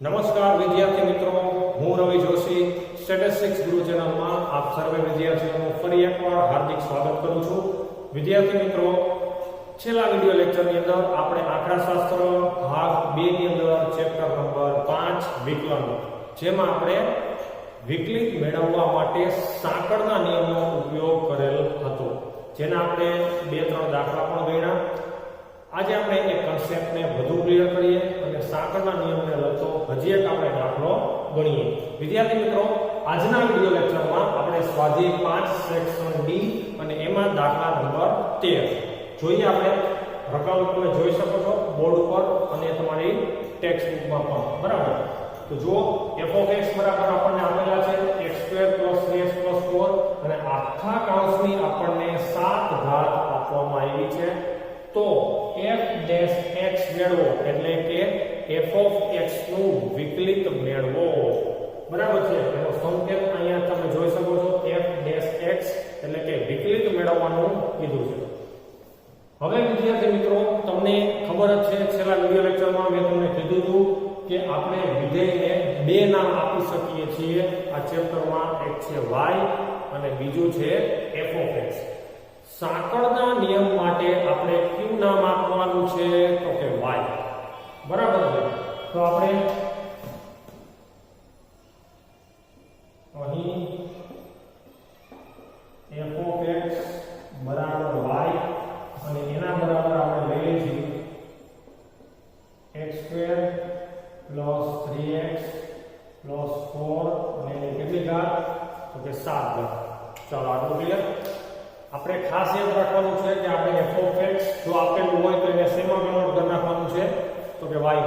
નમસ્કાર વિદ્યાર્થી મિત્રો, હું રવિ જોશી સ્ટેટિસ્ટિક્સ ગુરુ ચેનલમાં આપ સર્વે વિદ્યાર્થીઓનું ફરી એકવાર હાર્દિક સ્વાગત કરું છું. વિદ્યાર્થી મિત્રો, છેલ્લા વિડિયો લેક્ચરની અંદર આપણે આંકડાશાસ્ત્ર ભાગ 2 ની અંદર ચેપ્ટર નંબર 5 વિકલન, જેમાં આપણે વિકલિત મેળવવા માટે સાંકળના નિયમનો ઉપયોગ કરેલ હતો, જેના આપણે 2-3 દાખલા પણ ગણ્યા. આજે આપણે એક કન્સેપ્ટને વધુ ક્લિયર કરીએ અને સાંકળના નિયમને લગતો હજી એક આપણે દાખલો ગણીએ. વિદ્યાર્થી મિત્રો, આજના વિડિયો લેક્ચરમાં આપણે સ્વાધ્યાય 5 સેક્શન ડી અને એમાં દાખલા નંબર 13 જોઈએ. આપણે રકમ તમે જોઈ શકો છો બોર્ડ ઉપર અને તમારી ટેક્સ્ટ બુકમાં પણ, બરાબર? તો જો f(x) બરાબર આપણને આપેલા છે x² + 3x + 4 અને આખા કૌંસની આપણને 7 ઘાત આપવામાં આવી છે. તો f' મેળવો એટલે કે f(x) નું વિકલિત મેળવો, બરાબર છે? એનો સંકેત અહીંયા તમે જોઈ શકો છો, f'(x) એટલે કે વિકલિત મેળવવાનું કીધું છે. હવે વિદ્યાર્થી મિત્રો, તમને ખબર જ છે છેલ્લા વિડિયો લેક્ચરમાં મેં તમને કીધું હતું કે આપણે વિધેયને બે નામ આપી શકીએ છીએ આ ચેપ્ટરમાં. એક છે y અને બીજું છે f(x). સાંકળના નિયમ માટે આપણે કયું નામ આપવાનું છે? તો કે y, બરાબર છે? તો આપણે અહીં f(x) બરાબર y અને એના બરાબર આપણે લઈએ છીએ x² + 3x + 4 અને એની કેટલી ઘાત? તો કે 7 ઘાત. ચાલો આટલું ક્લિયર. આપણે ખાસ યાદ રાખવાનું છે કે આપણે f(x) જો આપેલું હોય તો એને શેમાં કન્વર્ટ કરી નાખવાનું છે? તો કે y માં.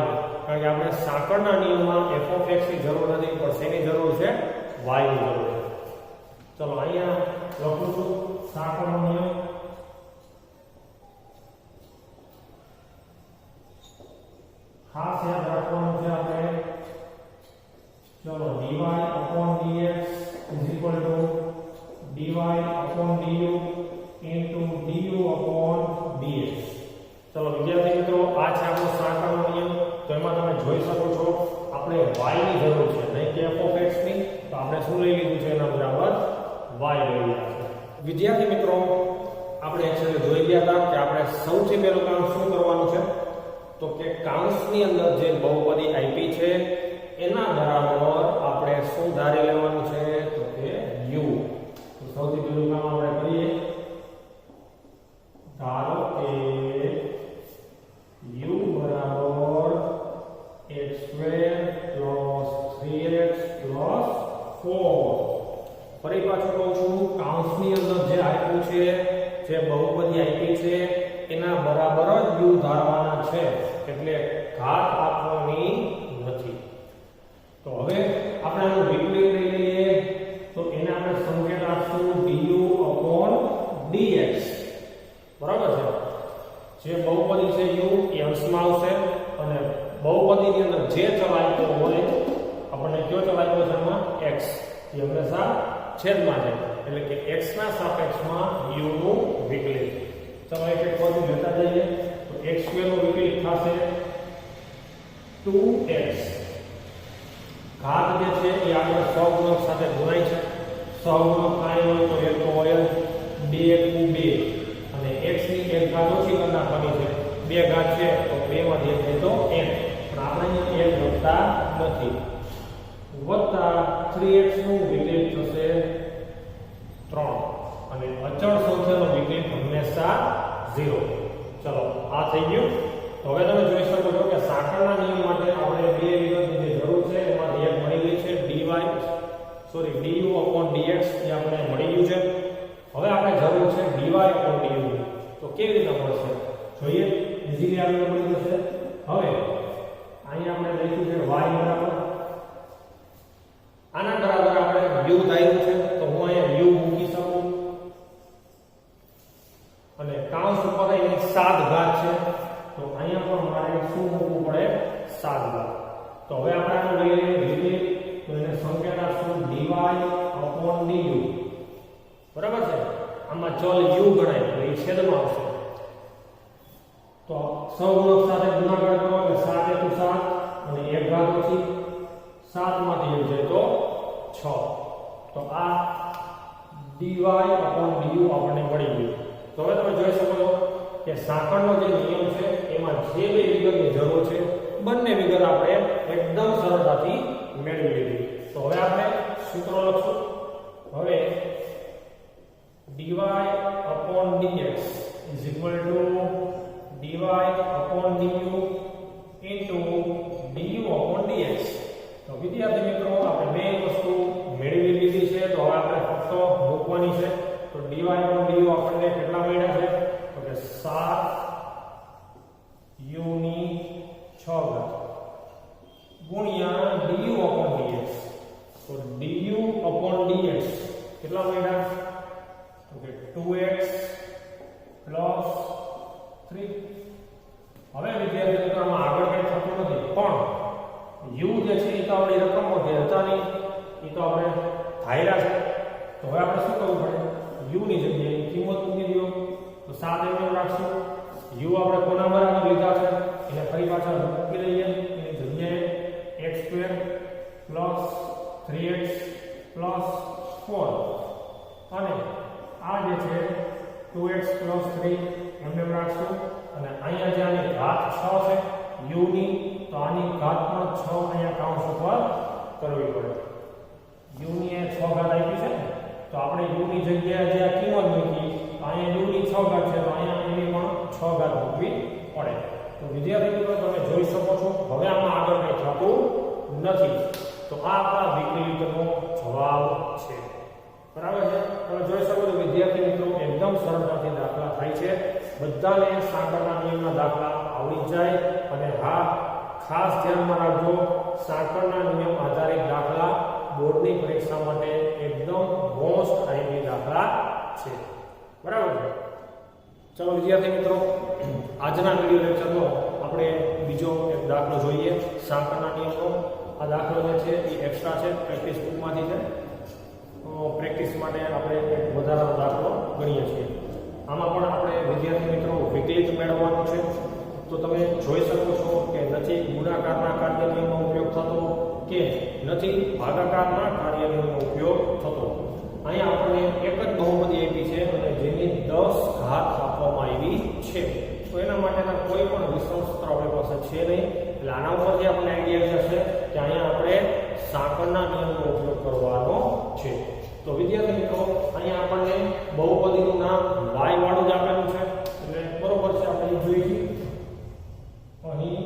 કારણ કે આપણે સાંકળના નિયમમાં f(x) ની જરૂર નથી, પણ શેની જરૂર છે? y ની જરૂર છે. ચલો અહીંયા લખું છું સાંકળનો નિયમ. ખાસ યાદ રાખવાનું છે આપણે. ચલો dy/dx = dy/du into du/dx. ચલો વિદ્યાર્થી મિત્રો, આ છે આપણો સાંકળનો નિયમ. તો એમાં તમે જોઈ શકો છો આપણે y ની જરૂર છે, નહીં કે f(x) ની. તો આપણે શું લઈ લીધું છે? એના બરાબર y લઈ લીધા છે. વિદ્યાર્થી મિત્રો, આપણે એકચ્યુઅલી જોઈ ગયા હતા કે આપણે સૌથી પહેલું કામ શું કરવાનું છે? તો કે કૌંસની અંદર જે બહુપદી આપી છે એના બરાબર આપણે શું ધારી લેવાનું છે? તો કે u. તો સૌથી પહેલું કામ આપણે કરીએ. ધારો કે u બરાબર x² + 3x + 4. ફરી પાછું કહું છું, કૌંસની અંદર જે આપ્યું છે, જે બહુપદી આપી છે એના બરાબર જ u ધારવાના છે, એટલે ઘાત આપવાની નથી. તો હવે આપણે આનું વિકલિત લઈ લઈએ. તો એને આપણે સંકેત આપશું du/dx, બરાબર છે? જે બહુપદી છે u એ અંશમાં આવશે અને બહુપદીની અંદર જે ચલ આપ્યો હોય, આપણને કયો ચલ આપ્યો છે? એમાં x, એ હંમેશા છેદમાં છે, એટલે કે x ના સાપેક્ષમાં u નું વિકલિત. ચલો એક એક બાજુ લેતા જઈએ. તો x² નું વિકલિત થશે 2x. ઘાત જે છે એ આપણે સહગુણક સાથે ગુણાય છે. સહગુણક કાંઈ હોય તો એક તો હોય 2 × 2 અને x ની એક ઘાત ઓછી કરી નાખવાની છે. 2 ઘાત છે તો 2 માંથી એક જાય તો n, પણ આપણે અહીંયા 1 લખતા નથી. વત્તા 3x નું વિકલિત થશે 3 અને અચળ સંખ્યાનો વિકલિત હંમેશા 0. ચલો આ થઈ ગયું. તો હવે તમે જોઈ શકો છો કે સાંકળના નિયમ માટે આપણે બે વિગતની જે જરૂર છે એમાંથી એક મળી ગઈ છે du/dx, એ આપણે મળી ગયું છે. હવે આપણે જરૂર છે dy/du. તો કેવી રીતે મળશે જોઈએ? ઈઝીલી આપણે મળી જશે. હવે અહીંયા આપણે લખ્યું છે y બરાબર, આના બરાબર આપણે u ધાર્યું છે, તો હું અહીંયા u મૂકી શકું અને કૌંસ ઉપર એની 7 ઘાત છે, તો અહીંયા પણ મારે શું મૂકવું પડે? 7 ઘાત. તો હવે આપણે આનું લઈ લઈએ વિકલિત. તો એને સંકેત આપશું dy/du, બરાબર છે? આમાં ચલ u ગણાય તો એ છેદમાં આવશે. તો સહગુણક સાથે ગુણાકાર કરો એટલે 7 × 7 અને 1 ઘાત ઓછી 7 માંથી 1 જાય તો 6. તો આ dy/du આપણને મળી ગયું. તો હવે તમે જોઈ શકો છો કે સાંકળનો જે નિયમ છે એમાં જે બે વિગતની જરૂર છે બંને વિગત આપણે એકદમ સરળતાથી મેળવી લીધી. તો હવે આપણે સૂત્ર લખશું. હવે dy/dx is equal to dy/du into du/dx. તો વિદ્યાર્થી મિત્રો આપણે બે વસ્તુ મેળવી લીધી છે. તો હવે આપણે ફક્ત મૂકવાની છે. તો dy/du આપણને કેટલા મળ્યા છે? તો કે 7u ની 6 ગુણ્યા du/dx. તો du/dx કેટલા મળ્યા? તો કે 2x plus 3. હવે વિદ્યાર્થી મિત્રો આમાં આગળ કંઈ થતું નથી, પણ u જે છે એ તો આપણી રકમો જે હતા નહીં એ તો આપણે ધાર્યા છે. તો હવે આપણે શું કરવું પડે? u ની જગ્યાએ કિંમત મૂકી દો. તો 7 એમ રાખશું. u આપણે કોના બરાબર લીધા છે એને ફરી પાછા મૂકી દઈએ. એની જગ્યાએ x² plus 3x plus 4 અને આ જે છે 2x plus 3 એમને રાખશું. અને અહીંયા જે આની ઘાત 6 છે u ની, તો આની ઘાત પણ 6 અહીંયા કાઉન્સ ઉપર કરવી પડે. u ની એ 6 ઘાત આપી છે ને, તો આપણે u ની જગ્યાએ જે આ કિંમત મૂકી તો અહીંયા u ની 6 ઘાત છે, તો અહીંયા એની પણ 6 ઘાત મૂકવી પડે. તો વિદ્યાર્થી મિત્રો તમે જોઈ શકો છો હવે આમાં આગળ કંઈ થતું નથી. તો આ આપણા વિકલિતનો જવાબ છે. બરાબર છે? તમે જોઈ શકો છો વિદ્યાર્થી મિત્રો એકદમ સરળતાથી દાખલા થાય છે. બધાને સાંકળના નિયમના દાખલા આવડી જાય. અને હા, ખાસ ધ્યાનમાં રાખજો, સાંકળના નિયમ આધારિત દાખલા બોર્ડની પરીક્ષા માટે એકદમ મોસ્ટ આઈએમપી દાખલા છે. બરાબર છે? ચલો વિદ્યાર્થી મિત્રો, આજના વિડિયો લેક્ચરનો આપણે બીજો એક દાખલો જોઈએ સાંકળના નિયમનો. આ દાખલો જે છે એ એક્સ્ટ્રા છે, પ્રેક્ટિસ બુકમાંથી છે. પ્રેક્ટિસ માટે આપણે એક વધારાનો દાખલો ગણીએ છીએ. આમાં પણ આપણે વિદ્યાર્થી મિત્રો વિકલિત મેળવવાનું છે. તો તમે જોઈ શકો છો કે નથી ગુણાકારના કાર્ય નિયમનો ઉપયોગ થતો કે નથી ભાગાકારના કાર્ય નિયમનો ઉપયોગ થતો. અહીંયા આપણને એક જ બહુપદી આપી છે અને જેની 10 ઘાત આપવામાં આવી છે. તો એના માટેના કોઈ પણ વિષમ સૂત્ર આપણી પાસે છે નહીં. એટલે આના ઉપરથી આપણને આઈડિયા જશે કે અહીંયા આપણે સાંકળના નિયમનો ઉપયોગ કરવાનો છે. તો વિદ્યાર્થી મિત્રો અહીંયા આપણને બહુપદીનું નામ y વાળું જ આપેલું છે. એટલે બરોબર છે, આપણે જોઈ છીએ અહીં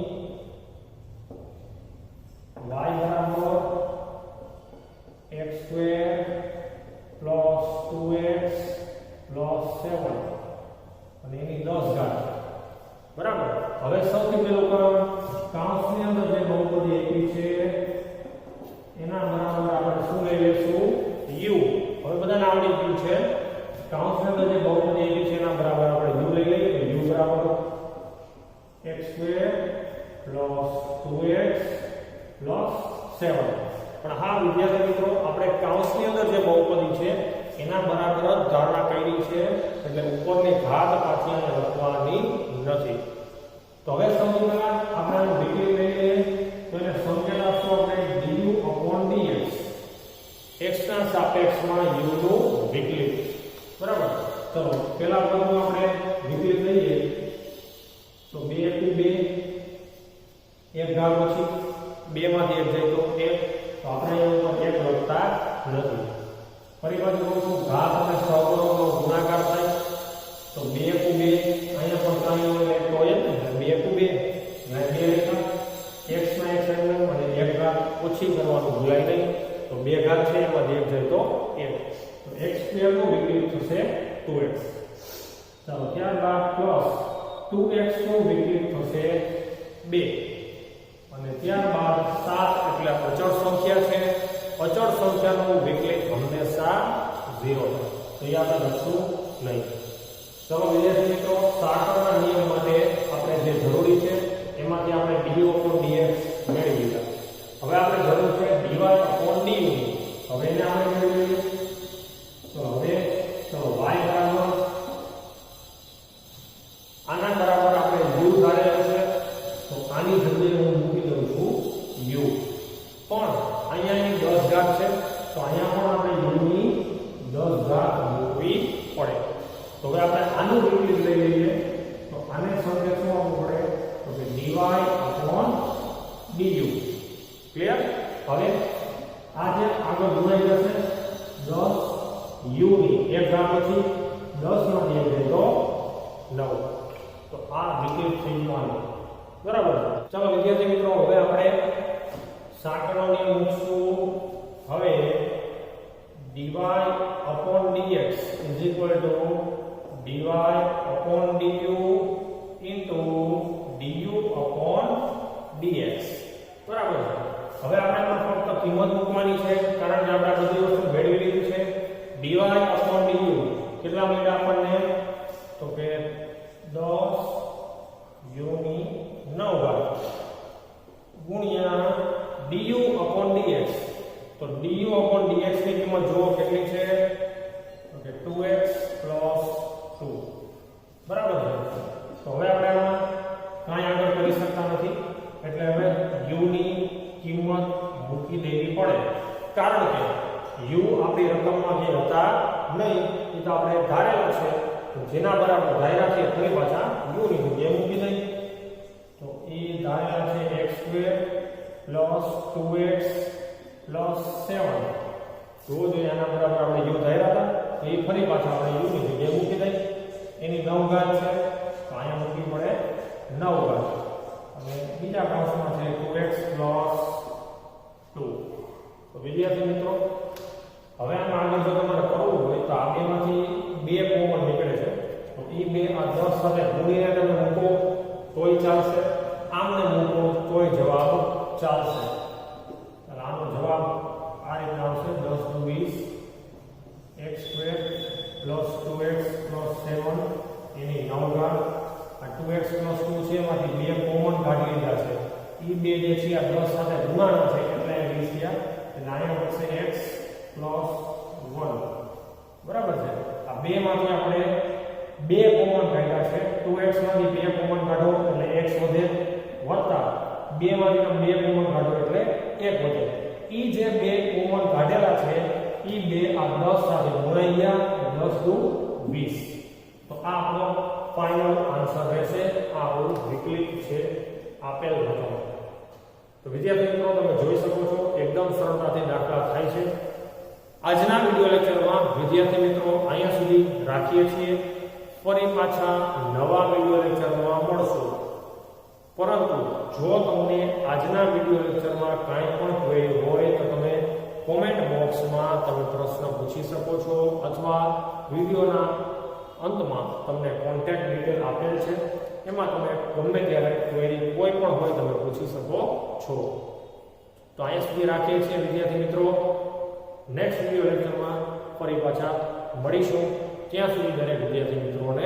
y બરાબર x² plus 2x plus 7 અને એની 10 ઘાત. બરાબર. હવે સૌથી પહેલું કામ કૌંસની અંદર જે બહુપદી આપી છે એના બરાબર આપણે શું લઈ લેશું? u. હવે બધાને આવડી ગયું છે. કૌંસની અંદર જે બહુપદી આપી છે એના બરાબર આપણે u લઈ લઈએ. તો u બરાબર x² plus 2x plus 7. પણ હા વિદ્યાર્થી મિત્રો, આપણે કૌંસની અંદર જે બહુપદી છે એના બરાબર જ ધારણા કરી છે. એટલે ઉપરની ઘાત પાછી અહીંયા લખવાની નથી. તો હવે સૌથી પહેલા આપણે આનું વિકલિત લઈ લઈએ. તો એને સંકેત આપશું આપણે du/dx. x ના સાપેક્ષમાં u નું વિકલિત. બરાબર. ચલો પહેલા પદનું આપણે વિકલિત લઈએ. તો 2 * 2 એક ઘાત પછી 2 માંથી 1 જાય તો 1. તો આપણે અહીંયા 1 લખતા નથી. ફરી પાછું કહું, ઘાત અને સહગુણકનો ગુણાકાર થાય તો 2 * 2 અહીંયા પણ કાંઈ હોય તો 1 ને 2 * 2 અને 2 લખા x ના x એમ અને 1 ઘાત ઓછી કરવાનું ભૂલાય નહીં. તો 2 ઘાત છે એમાં 1 જાય તો 1. તો x² નું વિકલિત થશે 2x. ચાલો ત્યારબાદ પ્લસ 2x નું વિકલિત થશે 2 અને ત્યારબાદ 7 એટલે અચળ સંખ્યા છે. અચળ સંખ્યાનું વિકલિત હંમેશા 0 છે. તો એ આપણે લખશું નહીં. ચલો વિદ્યાર્થી મિત્રો, સાંકળના નિયમ માટે આપણે જે જરૂરી છે એમાંથી આપણે du/dx મેળવી લીધા. હવે આપણે જરૂર છે dy/du. હવે એને આપણે મેળવી લઈએ. તો હવે ચલો y બરાબર આના બરાબર આપણે u ધારેલું છે. તો આની જગ્યાએ હું મૂકી દઉં છું u. પણ તો હવે આપણે આનું વિકલિત લઈ લઈએ તો આને સંકેત શું આપવું પડે તો કે dy upon du ક્લિયર હવે આ જે આગળ જોડાઈ જશે 10 u ની એક ઘાત પછી 10 માંથી એક જાય તો 9 તો આ વિકલિત થઈ ગયું બરાબર ચાલો વિદ્યાર્થી મિત્રો હવે આપણે સાંકળો નિયમ મૂકશું હવે dy upon dx is equal to dy upon du into du upon dx બરાબર હવે આપણે આમાં ફક્ત કિંમત મૂકવાની છે કારણ કે આપણે આ બધી વસ્તુ મેળવી લીધી છે dy upon du કેટલા મળ્યા આપણને તો કે 10 u ની 9 ઘાત ગુણ્યા du upon dx તો du upon dx ની કિંમત જો કેટલી છે તો કે 2x 2 બરાબર છે તો હવે આપણે આમાં કાંઈ આગળ કરી શકતા નથી એટલે હવે u ની કિંમત મૂકી દેવી પડે કારણ કે u આપણી રકમમાં જે હતા નહીં એ તો આપણે ધારેલા છે તો જેના બરાબર ધાર્યા છે ફરી પાછા u ની જગ્યાએ મૂકી દઈએ તો એ ધારેલા છે x2 2x 7 જો આના બરાબર આપણે u ધાર્યા હતા તો એ ફરી પાછા આપણે u ની જગ્યાએ મૂકી દઈએ એની 9 ઘાત છે તો અહીંયા મૂકવી પડે 9 ઘાત અને બીજા કૌંસમાં છે 2x 2 તો વિદ્યાર્થી મિત્રો હવે આમાં આગળ જો તમારે કરવું હોય તો આ બેમાંથી બે કોમન નીકળે છે તો એ બે આ 10 સાથે ગુણીને તમે મૂકો તોય ચાલશે આમને મૂકો તોય જવાબ ચાલશે એટલે આનો જવાબ આ રીતના આવશે 10 * 20 x2 + 2x + 7 એની 9 ઘાત આ 2x + 2 છે એમાંથી બે કોમન કાઢી લીધા છે એ બે જે છે આ 10 સાથે ગુણાના છે એટલે 20 થયા એટલે અહીંયા મળશે x + 1 બરાબર છે આ બે માંથી આપણે બે કોમન કાઢ્યા છે 2x માંથી બે કોમન કાઢો એટલે x વધે વત્તા બે માંથી બે કોમન કાઢો એટલે 1 વધે ઈ જે બે કોમન કાઢેલા છે ઈ બે આ 10 સાથે ગુણાઈ ગયા 10 * 20 તો આ આપણો ફાઇનલ આન્સર રહેશે આ આપણું વિકલિત છે આપેલ રકમ તો વિદ્યાર્થી મિત્રો તમે જોઈ શકો છો એકદમ સરળતાથી દાખલા થાય છે આજના વિડિયો લેક્ચરમાં વિદ્યાર્થી મિત્રો અહીંયા સુધી રાખીએ છીએ ફરી પાછા નવા વિડિયો લેક્ચરમાં મળશું પરંતુ જો તમને આજના વિડિયો લેક્ચરમાં કાંઈ પણ ક્વેરી હોય તો તમે કોમેન્ટ બોક્સમાં તમે પ્રશ્ન પૂછી શકો છો અથવા વિડિયોના અંતમાં તમને કોન્ટેક્ટ ડિટેલ આપેલ છે એમાં તમે ગમે ત્યારે ક્વેરી કોઈ પણ હોય તમે પૂછી શકો છો તો અહીંયા સુધી રાખીએ છીએ વિદ્યાર્થી મિત્રો નેક્સ્ટ વિડિયો લેક્ચરમાં ફરી પાછા મળીશું ત્યાં સુધી દરેક વિદ્યાર્થી મિત્રોને